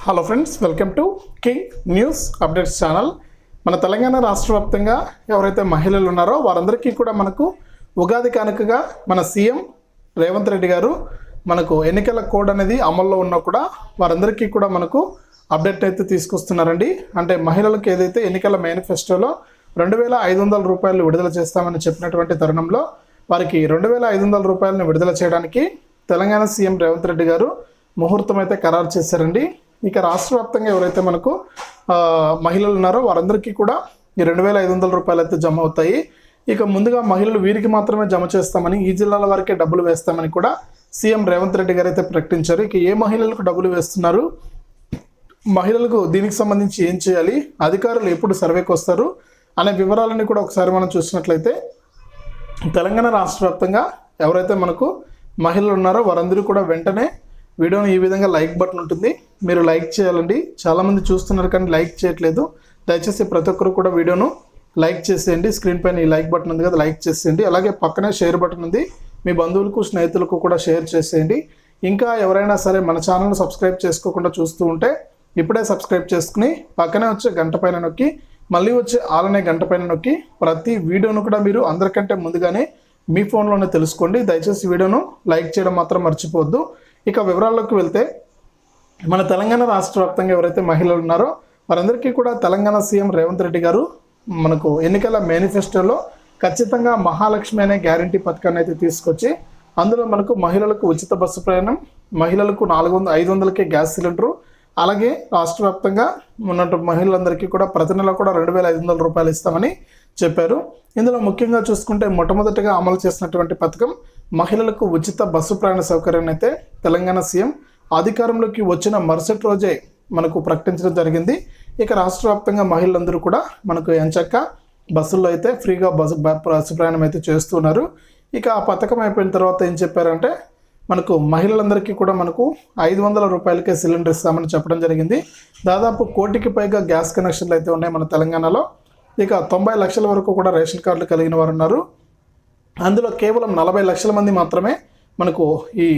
Hello friends, welcome to king news updates channel. మన తెలంగాణ రాష్ట్ర వ్యాప్తంగా ఎవరైతే మహిళలు ఉన్నారో వారందరికీ కూడా మనకు ఉగాది కానుకగా మన సీఎం రేవంత్ రెడ్డి గారు మనకు ఎన్నికల కోడ్ అనేది అమల్లో ఉన్నా కూడా వారందరికీ కూడా మనకు అప్డేట్ అయితే తీసుకొస్తున్నారండి. అంటే మహిళలకు ఏదైతే ఎన్నికల మేనిఫెస్టోలో 2,500 రూపాయలు విడుదల చేస్తామని చెప్పినటువంటి తరుణంలో వారికి 2,500 రూపాయలను విడుదల చేయడానికి తెలంగాణ సీఎం రేవంత్ రెడ్డి గారు ముహూర్తం అయితే ఖరారు చేశారండి. ఇక రాష్ట్ర వ్యాప్తంగా ఎవరైతే మనకు మహిళలు ఉన్నారో వారందరికీ కూడా ఈ 2,500 రూపాయలు అయితే జమ అవుతాయి. ఇక ముందుగా మహిళలు వీరికి మాత్రమే జమ చేస్తామని, ఈ జిల్లాల వారికే డబ్బులు వేస్తామని కూడా సీఎం రేవంత్ రెడ్డి గారు అయితే ప్రకటించారు. ఇక ఏ మహిళలకు డబ్బులు వేస్తున్నారు, మహిళలకు దీనికి సంబంధించి ఏం చేయాలి, అధికారులు ఎప్పుడు సర్వేకి వస్తారు అనే వివరాలన్నీ కూడా ఒకసారి మనం చూసినట్లయితే తెలంగాణ రాష్ట్ర వ్యాప్తంగా ఎవరైతే మనకు మహిళలు ఉన్నారో వారందరూ కూడా వెంటనే వీడియోని ఈ విధంగా లైక్ బటన్ ఉంటుంది, మీరు లైక్ చేయాలండి. చాలామంది చూస్తున్నారు కానీ లైక్ చేయట్లేదు. దయచేసి ప్రతి ఒక్కరు కూడా వీడియోను లైక్ చేసేయండి. స్క్రీన్ పైన ఈ లైక్ బటన్ ఉంది కదా, లైక్ చేసేయండి. అలాగే పక్కనే షేర్ బటన్ ఉంది, మీ బంధువులకు స్నేహితులకు కూడా షేర్ చేసేయండి. ఇంకా ఎవరైనా సరే మన ఛానల్ను సబ్స్క్రైబ్ చేసుకోకుండా చూస్తూ ఉంటే ఇప్పుడే సబ్స్క్రైబ్ చేసుకుని పక్కనే వచ్చే గంట పైన నొక్కి మళ్ళీ వచ్చే ఆలనే గంట పైన నొక్కి ప్రతి వీడియోను కూడా మీరు అందరికంటే ముందుగానే మీ ఫోన్లోనే తెలుసుకోండి. దయచేసి వీడియోను లైక్ చేయడం మాత్రం మర్చిపోవద్దు. ఇక వివరాల్లోకి వెళ్తే మన తెలంగాణ రాష్ట్ర వ్యాప్తంగా ఎవరైతే మహిళలు ఉన్నారో వారందరికీ కూడా తెలంగాణ సీఎం రేవంత్ రెడ్డి గారు మనకు ఎన్నికల మేనిఫెస్టోలో ఖచ్చితంగా మహాలక్ష్మి అనే గ్యారంటీ పథకాన్ని అయితే తీసుకొచ్చి అందులో మనకు మహిళలకు ఉచిత బస్సు ప్రయాణం, మహిళలకు 500కే గ్యాస్ సిలిండరు, అలాగే రాష్ట్ర వ్యాప్తంగా ఉన్నట్టు మహిళలందరికీ కూడా ప్రతి నెల కూడా 2,500 రూపాయలు ఇస్తామని చెప్పారు. ఇందులో ముఖ్యంగా చూసుకుంటే మొట్టమొదటిగా అమలు చేసినటువంటి పథకం మహిళలకు ఉచిత బస్సు ప్రయాణ సౌకర్యాన్ని అయితే తెలంగాణ సీఎం అధికారంలోకి వచ్చిన మరుసటి రోజే మనకు ప్రకటించడం జరిగింది. ఇక రాష్ట్ర వ్యాప్తంగా మహిళలందరూ కూడా మనకు ఎంచక్క బస్సుల్లో అయితే ఫ్రీగా బస్సు ప్రయాణం అయితే చేస్తున్నారు. ఇక ఆ పథకం అయిపోయిన తర్వాత ఏం చెప్పారంటే మనకు మహిళలందరికీ కూడా మనకు 500 రూపాయలకే సిలిండర్ ఇస్తామని చెప్పడం జరిగింది. దాదాపు 1 కోటికి పైగా గ్యాస్ కనెక్షన్లు అయితే ఉన్నాయి మన తెలంగాణలో. ఇక 90 లక్షల వరకు కూడా రేషన్ కార్డులు కలిగిన వారు ఉన్నారు. అందులో కేవలం 40 లక్షల మంది మాత్రమే మనకు ఈ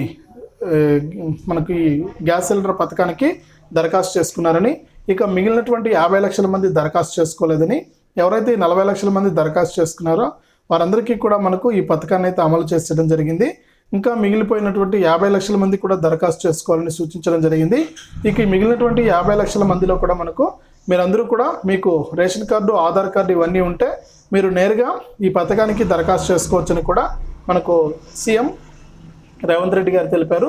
గ్యాస్ సిలిండర్ పథకానికి దరఖాస్తు చేసుకున్నారని, ఇక మిగిలినటువంటి 50 లక్షల మంది దరఖాస్తు చేసుకోలేదని, ఎవరైతే 40 లక్షల మంది దరఖాస్తు చేసుకున్నారో వారందరికీ కూడా మనకు ఈ పథకాన్ని అయితే అమలు చేసడం జరిగింది. ఇంకా మిగిలిపోయినటువంటి 50 లక్షల మంది కూడా దరఖాస్తు చేసుకోవాలని సూచించడం జరిగింది. ఇక మిగిలినటువంటి 50 లక్షల మందిలో కూడా మనకు మీరందరూ కూడా మీకు రేషన్ కార్డు, ఆధార్ కార్డు ఇవన్నీ ఉంటే మీరు నేరుగా ఈ పథకానికి దరఖాస్తు చేసుకోవచ్చని కూడా మనకు సీఎం రేవంత్ రెడ్డి గారు తెలిపారు.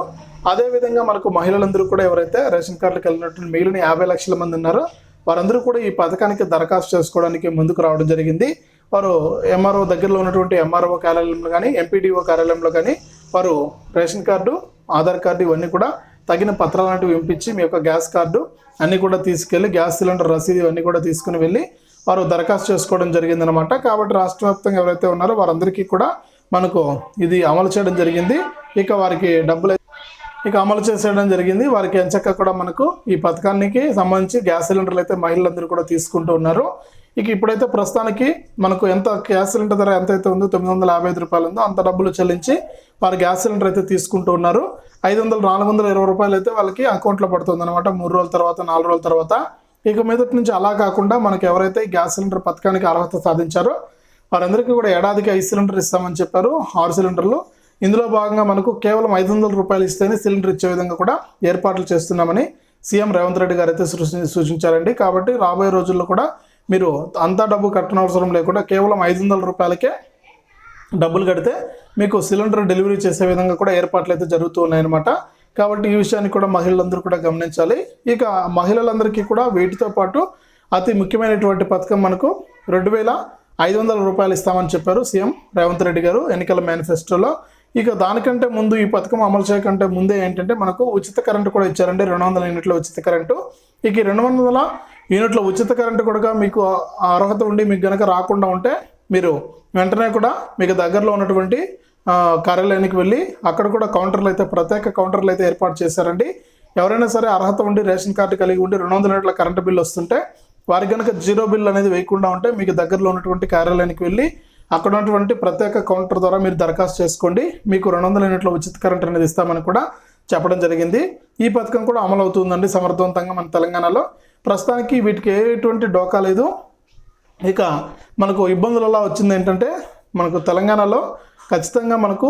అదేవిధంగా మనకు మహిళలందరూ కూడా ఎవరైతే రేషన్ కార్డులు కలిగినటువంటి మిగిలిన 50 లక్షల మంది ఉన్నారో వారందరూ కూడా ఈ పథకానికి దరఖాస్తు చేసుకోవడానికి ముందుకు రావడం జరిగింది. వారు ఎంఆర్ఓ దగ్గరలో ఉన్నటువంటి ఎంఆర్ఓ కార్యాలయంలో కానీ, ఎంపీడీఓ కార్యాలయంలో కానీ వారు రేషన్ కార్డు, ఆధార్ కార్డు ఇవన్నీ కూడా తగిన పత్రాలు లాంటివి పంపించి మీ యొక్క గ్యాస్ కార్డు అన్నీ కూడా తీసుకెళ్ళి గ్యాస్ సిలిండర్ రసీదు ఇవన్నీ కూడా తీసుకుని వెళ్ళి వారు దరఖాస్తు చేసుకోవడం జరిగిందనమాట. కాబట్టి రాష్ట్ర వ్యాప్తంగా ఎవరైతే ఉన్నారో వారందరికీ కూడా మనకు ఇది అమలు చేయడం జరిగింది. ఇక వారికి డబ్బులు అమలు చేసేయడం జరిగింది. వారికి ఎంచక్క కూడా మనకు ఈ పథకానికి సంబంధించి గ్యాస్ సిలిండర్లు అయితే మహిళలందరూ కూడా తీసుకుంటూ ఉన్నారు. ఇక ఇప్పుడైతే ప్రస్తుతానికి మనకు ఎంత గ్యాస్ సిలిండర్ ధర ఎంతైతే ఉందో 955 రూపాయలు ఉందో అంత డబ్బులు చెల్లించి వారు గ్యాస్ సిలిండర్ అయితే తీసుకుంటూ ఉన్నారు. 420 రూపాయలు అయితే వాళ్ళకి అకౌంట్లో పడుతుంది అనమాట 3 రోజుల తర్వాత, 4 రోజుల తర్వాత. ఇక మీదటి నుంచి అలా కాకుండా మనకు ఎవరైతే గ్యాస్ సిలిండర్ పథకానికి అర్హత సాధించారో వారందరికీ కూడా ఏడాదికి 5 సిలిండర్ ఇస్తామని చెప్పారు, 6 సిలిండర్లు. ఇందులో భాగంగా మనకు కేవలం 500 రూపాయలు ఇస్తేనే సిలిండర్ ఇచ్చే విధంగా కూడా ఏర్పాట్లు చేస్తున్నామని సీఎం రేవంత్ రెడ్డి గారు అయితే సూచించారండి. కాబట్టి రాబోయే రోజుల్లో కూడా మీరు అంతా డబ్బు కట్టనవసరం లేకుండా కేవలం 500 రూపాయలకే డబ్బులు కడితే మీకు సిలిండర్ డెలివరీ చేసే విధంగా కూడా ఏర్పాట్లు అయితే జరుగుతూ ఉన్నాయన్నమాట. కాబట్టి ఈ విషయాన్ని కూడా మహిళలందరూ కూడా గమనించాలి. ఇక మహిళలందరికీ కూడా వీటితో పాటు అతి ముఖ్యమైనటువంటి పథకం మనకు 2,500 రూపాయలు ఇస్తామని చెప్పారు సీఎం రేవంత్ రెడ్డి గారు ఎన్నికల మేనిఫెస్టోలో. ఇక దానికంటే ముందు ఈ పథకం అమలు చేయకంటే ముందే ఏంటంటే మనకు ఉచిత కరెంటు కూడా ఇచ్చారండి, 200 యూనిట్ల ఉచిత కరెంటు. ఇక 200 యూనిట్ల ఉచిత కరెంటు కూడా మీకు అర్హత ఉండి మీకు గనక రాకుండా ఉంటే మీరు వెంటనే కూడా మీకు దగ్గరలో ఉన్నటువంటి కార్యాలయానికి వెళ్ళి అక్కడ కూడా కౌంటర్లు అయితే, ప్రత్యేక కౌంటర్లు అయితే ఏర్పాటు చేశారండి. ఎవరైనా సరే అర్హత ఉండి రేషన్ కార్డు కలిగి ఉండి 200 యూనిట్ల కరెంటు బిల్లు వస్తుంటే వారికి కనుక జీరో బిల్ అనేది వేయకుండా ఉంటే మీకు దగ్గరలో ఉన్నటువంటి కార్యాలయానికి వెళ్ళి అక్కడ ఉన్నటువంటి ప్రత్యేక కౌంటర్ ద్వారా మీరు దరఖాస్తు చేసుకోండి, మీకు 200 యూనిట్ల ఉచిత కరెంట్ అనేది ఇస్తామని కూడా చెప్పడం జరిగింది. ఈ పథకం కూడా అమలు అవుతుందండి సమర్థవంతంగా మన తెలంగాణలో. ప్రస్తుతానికి వీటికి ఎటువంటి డోకా లేదు. ఇక మనకు ఇబ్బందులు ఎలా వచ్చింది ఏంటంటే, మనకు తెలంగాణలో ఖచ్చితంగా మనకు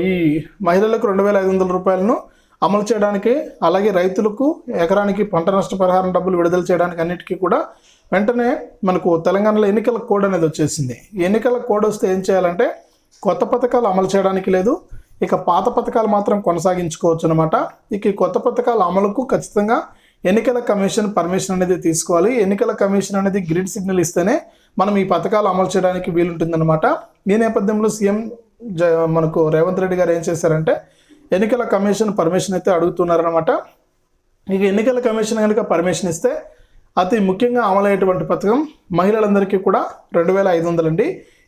ఈ మహిళలకు 2,500 రూపాయలను అమలు చేయడానికి, అలాగే రైతులకు ఎకరానికి పంట నష్టపరిహారం డబ్బులు విడుదల చేయడానికి అన్నిటికీ కూడా వెంటనే మనకు తెలంగాణలో ఎన్నికల కోడ్ అనేది వచ్చేసింది. ఎన్నికల కోడ్ వస్తే ఏం చేయాలంటే కొత్త పథకాలు అమలు చేయడానికి లేదు, ఇక పాత పథకాలు మాత్రం కొనసాగించుకోవచ్చు అనమాట. ఇక ఈ కొత్త పథకాల అమలుకు ఖచ్చితంగా ఎన్నికల కమిషన్ పర్మిషన్ అనేది తీసుకోవాలి. ఎన్నికల కమిషన్ అనేది గ్రీన్ సిగ్నల్ ఇస్తేనే మనం ఈ పథకాలు అమలు చేయడానికి వీలుంటుందన్నమాట. ఈ నేపథ్యంలో సీఎం మనకు రేవంత్ రెడ్డి గారు ఏం చేశారంటే ఎన్నికల కమిషన్ పర్మిషన్ అయితే అడుగుతున్నారనమాట. ఇక ఎన్నికల కమిషన్ కనుక పర్మిషన్ ఇస్తే అతి ముఖ్యంగా అమలయ్యేటువంటి పథకం మహిళలందరికీ కూడా 2,500 అండి.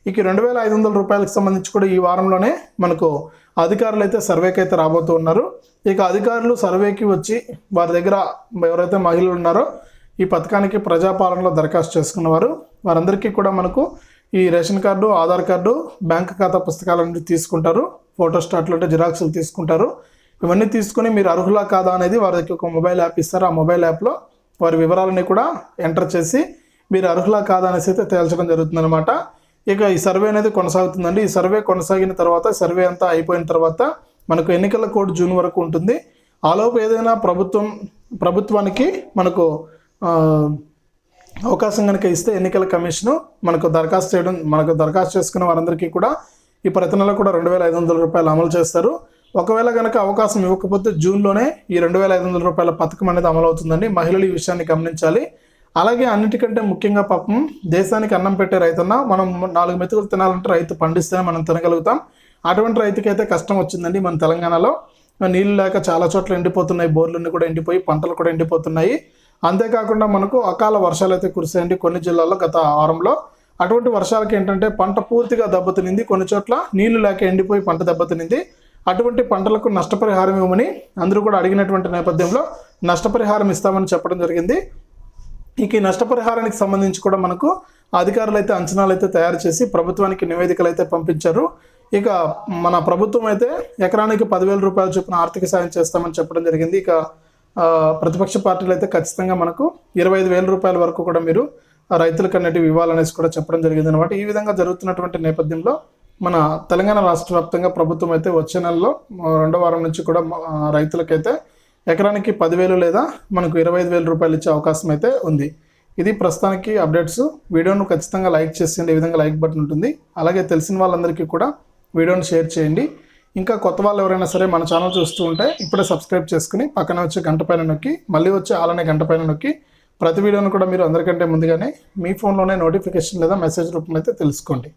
ఇక 2,500 రూపాయలకు సంబంధించి కూడా ఈ వారంలోనే మనకు అధికారులు అయితే సర్వేకి అయితే రాబోతూ ఉన్నారు. ఇక అధికారులు సర్వేకి వచ్చి వారి దగ్గర ఎవరైతే మహిళలు ఉన్నారో ఈ పథకానికి ప్రజాపాలనలో దరఖాస్తు చేసుకున్నవారు వారందరికీ కూడా మనకు ఈ ration card, Aadhaar card, bank ఖాతా పుస్తకాలన్నీ తీసుకుంటారు, ఫోటోస్టాట్లు అంటే జిరాక్సులు తీసుకుంటారు. ఇవన్నీ తీసుకొని మీరు అర్హులా కాదా అనేది వారి దగ్గర ఒక మొబైల్ యాప్ ఇస్తారు. ఆ మొబైల్ యాప్లో వారి వివరాలని కూడా ఎంటర్ చేసి మీరు అర్హులా కాదా అనేసి అయితే తేల్చడం జరుగుతుందన్నమాట. ఇక ఈ సర్వే అనేది కొనసాగుతుందండి. ఈ సర్వే కొనసాగిన తర్వాత, సర్వే అంతా అయిపోయిన తర్వాత మనకు ఎన్నికల కోడ్ జూన్ వరకు ఉంటుంది. ఆలోపు ఏదైనా ప్రభుత్వానికి మనకు అవకాశం కనుక ఇస్తే ఎన్నికల కమిషను మనకు దరఖాస్తు చేసుకున్న వారందరికీ కూడా ఈ ప్రతి నెల కూడా 2,500 రూపాయలు అమలు చేస్తారు. ఒకవేళ కనుక అవకాశం ఇవ్వకపోతే జూన్లోనే ఈ 2,500 రూపాయల పథకం అనేది అమలు అవుతుందండి. మహిళలు ఈ విషయాన్ని గమనించాలి. అలాగే అన్నిటికంటే ముఖ్యంగా పాపం దేశానికి అన్నం పెట్టే రైతన్న, మనం 4 మెతుకులు తినాలంటే రైతు పండిస్తేనే మనం తినగలుగుతాం. అటువంటి రైతుకి అయితే కష్టం వచ్చిందండి మన తెలంగాణలో. నీళ్ళు లేక చాలా చోట్ల ఎండిపోతున్నాయి, బోర్లన్నీ కూడా ఎండిపోయి పంటలు కూడా ఎండిపోతున్నాయి. అంతేకాకుండా మనకు అకాల వర్షాలు అయితే కురిసాయండి కొన్ని జిల్లాల్లో గత వారంలో. అటువంటి వర్షాలకి ఏంటంటే పంట పూర్తిగా దెబ్బతినింది, కొన్ని చోట్ల నీళ్లు లేక ఎండిపోయి పంట దెబ్బతినింది. అటువంటి పంటలకు నష్టపరిహారం ఇవ్వమని అందరూ కూడా అడిగినటువంటి నేపథ్యంలో నష్టపరిహారం ఇస్తామని చెప్పడం జరిగింది. ఇక ఈ నష్టపరిహారానికి సంబంధించి కూడా మనకు అధికారులు అయితే అంచనాలు అయితే తయారు చేసి ప్రభుత్వానికి నివేదికలు అయితే పంపించారు. ఇక మన ప్రభుత్వం అయితే ఎకరానికి 10,000 రూపాయల చొప్పున ఆర్థిక సాయం చేస్తామని చెప్పడం జరిగింది. ఇక ప్రతిపక్ష పార్టీలు అయితే ఖచ్చితంగా మనకు 25,000 రూపాయల వరకు కూడా మీరు రైతులకు అన్నిటివి ఇవ్వాలనేసి కూడా చెప్పడం జరిగింది అనమాట. ఈ విధంగా జరుగుతున్నటువంటి నేపథ్యంలో మన తెలంగాణ రాష్ట్ర వ్యాప్తంగా ప్రభుత్వం అయితే వచ్చే నెలలో 2వ వారం నుంచి కూడా రైతులకైతే ఎకరానికి 10,000 లేదా మనకు 25,000 రూపాయలు ఇచ్చే అవకాశం అయితే ఉంది. ఇది ప్రస్తుతానికి అప్డేట్స్. వీడియోను ఖచ్చితంగా లైక్ చేసేయండి. ఈ విధంగా లైక్ బటన్ ఉంటుంది. అలాగే తెలిసిన వాళ్ళందరికీ కూడా వీడియోను షేర్ చేయండి. ఇంకా కొత్త వాళ్ళు ఎవరైనా సరే మన ఛానల్ చూస్తూ ఉంటే ఇప్పుడే సబ్స్క్రైబ్ చేసుకుని పక్కన వచ్చే గంట పైన నొక్కి మళ్ళీ వచ్చే ఆలనే గంట పైన నొక్కి ప్రతి వీడియోను కూడా మీరు అందరికంటే ముందుగానే మీ ఫోన్లోనే నోటిఫికేషన్ లేదా మెసేజ్ రూపంలో అయితే తెలుసుకోండి.